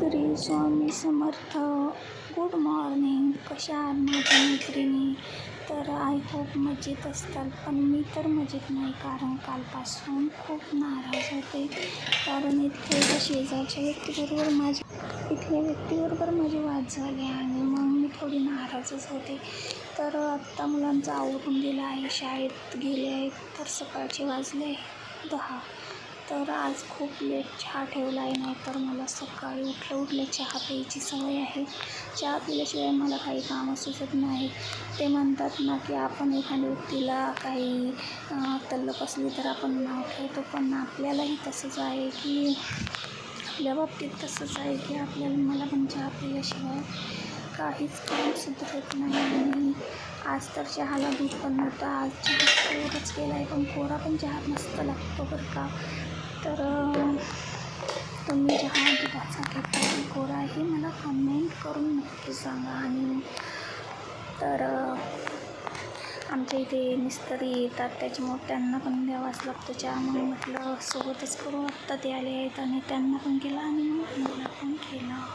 Shri Swami Samarth. Good morning. कशा आहात माझ्या मैत्रिणी? तर आय होप मजेत असताल, पण मी तर मजेत नाही, कारण कालपासून खूप नाराज होते. कारण इथल्या शेजारच्या व्यक्तीबरोबर माझे वाद झाले आणि मग मी थोडी नाराजच होते. तर आत्ता मुलांचं आवरून दिलं आहे, शाळेत गेले आहेत, तर सकाळचे वाजले 10. तर आज खूप लेट चहा ठेवला आहे, नाही तर मला सकाळी उठल्या चहा प्यायची सवय आहे. चहा पिल्याशिवाय मला काही कामं सुचत नाही. ते म्हणतात ना की आपण एखाद्या व्यक्तीला काही तल्लफ असली तर आपण नाव ठेवतो, पण आपल्यालाही तसंच आहे की आपल्या बाबतीत तसंच आहे की मला पण चहा पिल्याशिवाय काहीच काम सुधरत नाही. आणि आज तर चहाला दूध पण नव्हतं, आज चहा कोराच केला आहे, पण कोरा पण चहा मस्त लागतो बरं का. तर तुम्ही चहा दुधाचा घेता की कोरा हे मला कमेंट करून नक्की सांगा. आणि तर आमच्या इथे मिस्त्री येतात, त्याच्यामुळे त्यांना पण द्यावाच लागतो चहा. मग म्हटलं सोबतच करू. आत्ता ते आले आहेत आणि त्यांना पण केला आणि मग मला पण केला.